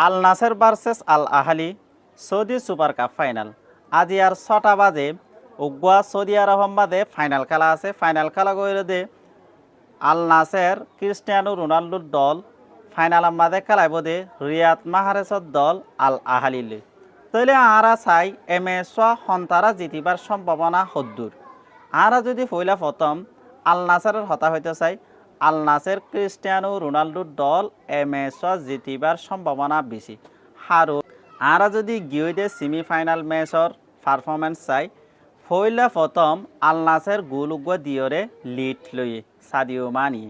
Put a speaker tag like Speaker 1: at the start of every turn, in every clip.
Speaker 1: আল Naser versus আল আহালি Saudi super cup final. আজি আর 6টা বাজে উগুয়া সৌদি আরব বাদে ফাইনাল খেলা আছে। ফাইনাল খেলা করে দে আল নাসের ক্রিস্টিয়ানো রোনাল্ডোর দল ফাইনাল মাদে খেলাইব দে রিয়াদ মাহারেসর দল আল আহালিলে। তাইলে আরা চাই সন্তারা জিতিবার সম্ভাবনা হদ্দুর। আরা যদি পয়লা প্রথম আল নাসেরের হতা হইতে চাই, আল নাসের ক্রিস্টিয়ানো রোনাল্ডোর দল জিতিবার সম্ভাবনা বেশি। হারু আরা যদি গিয়ে সেমিফাইনাল ম্যাচর পারফরমেন্স চাই, পয়লা প্রথম আল নাসের গোল দিয়রে লিড লইয়ে সাদিও মানি।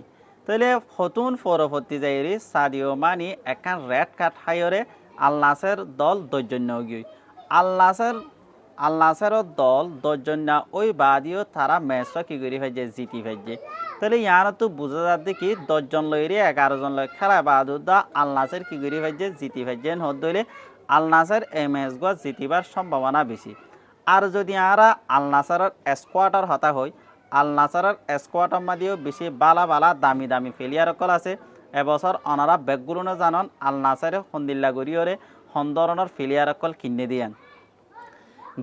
Speaker 1: তাইলে হতুন পরবর্তী যাইরি সাদিও মানি একান রেড কার্ড হাইরে আল নাসের দল দৈজন্য গিয়ে আল নাসের দল দশজন ওই বাদিও তারা ম্যাচ কি করে ফেলছে জিতি ফেলছে। তাহলে ইয়ানো তো বোঝা যাচ্ছে কি 10জন লইরে 11জন লই খেলা বাদুদা আল নাসের কি করে ফেলছে জিতি ফেলছেন হলে আল নাসের এই ম্যাচগুলো জিতিবার সম্ভাবনা বেশি। আর যদি আরা আল নাসেরের স্কোয়াডের হতা হয়, আল নাসেরের স্কোয়াডের মাঝেও বেশি বালা বালা দামি দামি প্লেয়ার সকল আছে। এবছর অনারা বেগগুলো জানন আল নাসেরে সন্দিল্লা গড়িয়রে সন্দরণের প্লেয়ার সকল কিনে দিয়ান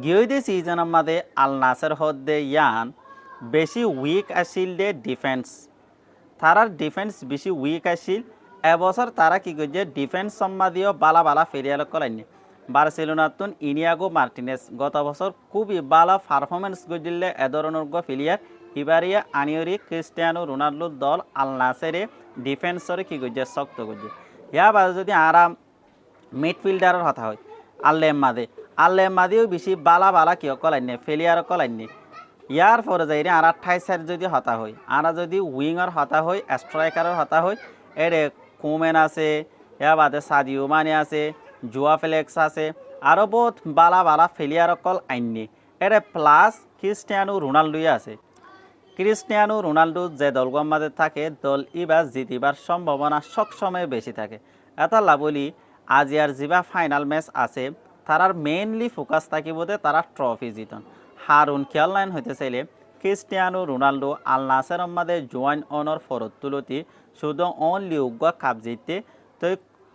Speaker 1: গিয়ে সিজনের মাঝে আল নাসের হদ্দে ইয়ান বেশি উইক আসিল দে ডিফেন্স। তারার ডিফেন্স বেশি উইক আসিল। এবছর তারা কি করছে ডিফেন্স সম্মাদীয় বালা বালা ফেরিয়াল কলাইনি। বার্সেলোনাতুন ইনিয়াগো মার্টিনেস গত বছর খুবই বালা পারফরমেন্স করলে এ ধরনের ফিলিয়ার ইবারিয়া আনিয়রি ক্রিস্টিয়ানো রোনাল্ডোর দল আল নাসেরে ডিফেন্সরে কি করছে শক্ত করছে। ইয়া বাদে যদি আরাম মিডফিল্ডারের কথা হয় আল্লে মাদিও বেশি বালা বালা কিয় কলাইনি ফেলিয়ার কলাইনি। ইয়ার পরে যাই আর 28 যদি হতা হয়, আরা যদি উইংয়ের হতা হয় স্ট্রাইকারের হতা হয় এরে কোমেন আছে, ইয়া বাদে সাদিও মানি আছে, জুয়া ফেলেক্স আছে, আরও বহুত বালা বালা ফেলিয়ার কল আইননি এরে প্লাস ক্রিস্টিয়ানো রোনাল্ডোই আছে। ক্রিস্টিয়ানো রোনাল্ডো যে দলগুলোর মাঝে থাকে দল ইবার জিতিবার সম্ভাবনা সবসময় বেশি থাকে। এটা লাভলি আজি আর যা ফাইনাল ম্যাচ আছে তারার মেইনলি ফোকাস থাকিব দে তারা ট্রফি জিতন। হারুন খেয়াল লাইন হইতে চাইলে ক্রিস্টিয়ানো রোনাল্ডো আল নাসের মাঝে জোয়ান অনর ফরত তুলতি শুধু অনলি উগ্র কাপ জিততে। তো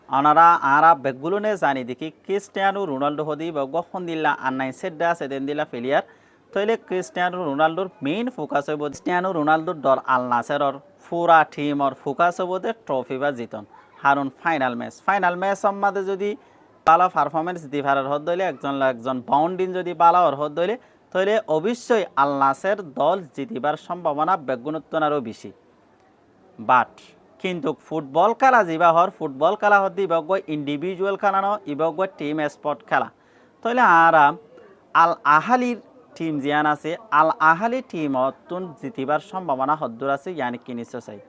Speaker 1: অনারা আরা বেগগুলো জানি দেখি ক্রিস্টিয়ানো রোনাল্ডো হদি বগ্য সন্দিল্লা আন্নাই সেডা সেদিন দিলা ফেলিয়ার। তাইলে ক্রিস্টিয়ানো রোনাল্ডোর মেইন ফোকাস হইব ক্রিস্টিয়ানো রোনাল্ডোর দল আল নাসেরর পুরা টিমর ফোকাস হইব দে ট্রফি বা জিতন। হারুন ফাইনাল ম্যাচ মাঝে যদি ভালো পারফরমেন্স দিভারের হদ দইলে একজন বাউন্ডিন যদি ভালো হদ দইলে তাহলে অবশ্যই আল নাসের দল জিতিবার সম্ভাবনা বেগুণত্ব আরও বেশি। বাট কিন্তু ফুটবল খেলা যা ফুটবল খেলা হদ ইবগ ইন্ডিভিজুয়াল খেলা ন ইবগ টিম স্পোর্ট খেলা। তাহলে আরা আল আহালির টিম জিয়ান আছে আল আহালি টিমত জিতিবার সম্ভাবনা হদ্দুর আছে ইয়ানি কিনিস চাই।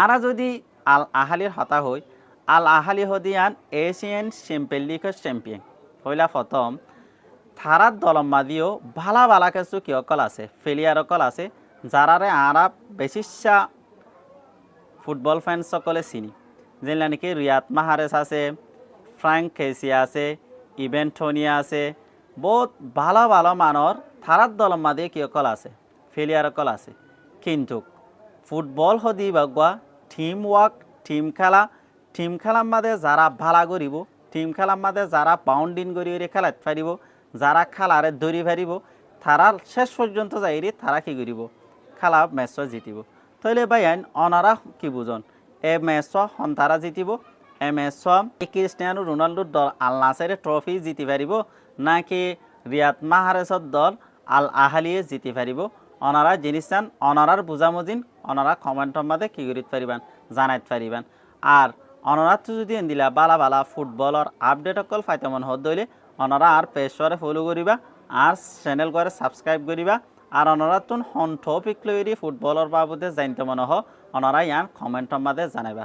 Speaker 1: আরা যদি আল আহালির হতা হয় আল আহালি হদিয়ান এশিয়ান চ্যাম্পিয়ন লিগের চ্যাম্পিয়ন হইলা প্রথম থারার দলম মাদিও ভালা ভালা কিছু কিয়কল আছে ফেলিয়ারকল আছে যারারে আরা বেশিসা ফুটবল ফ্যান্স সকলে চিনি যেন নাকি রিয়াদ মাহারেস আছে, ফ্রাঙ্ক কেসিয়া আছে, ইভেন্টনিয়া আছে, বহুত ভালো ভালো মানর থারার দলম মাদিয়ে কিয়কল আছে ফেলিয়ারকল আছে। কিন্তু ফুটবল হদি বাগুয়া টিম ওয়ার্ক টিম খেলার মাঝে যারা ভালা করিব, টিম খেলার মাঝে যারা বাউন্ডিং করি খেলাত পারিব, যারা খেলারে ধরি পারিব তারা শেষ পর্যন্ত যাইরি তারা কি করিব খেলা ম্যাচ জিতিব। তাইলে ভাইয়ান অনারা কি বুঝন এ ম্যাচ তারা জিতিব, এ ম্যাচ ক্রিস্টিয়ানো রোনাল্ডোর দল আল নাসেরে ট্রফি জিতি পারিব নাকি রিয়াদ মাহারেসর দল আল আহালিয়ে জিতি পারিব। অনারা জিনিস চান অনারার বুঝামুজিন অনারা কমেন্টের মাঝে কি করিতে পারিবান জানাইতে পারিবান। আর অনারাত যদি দিলা বালা বালা ফুটবলর আপডেট অকল ফাইতে মন হদ দইলে অনারা আর পেজরে ফলো করিবা আর চ্যানেল করে সাবস্ক্রাইব করিবা। আর অনারাতুন হন টপিক লইরি ফুটবলর বাবদে জানতে মনে হ অনারা ইয়ান কমেন্টের মাঝে জানাইবা।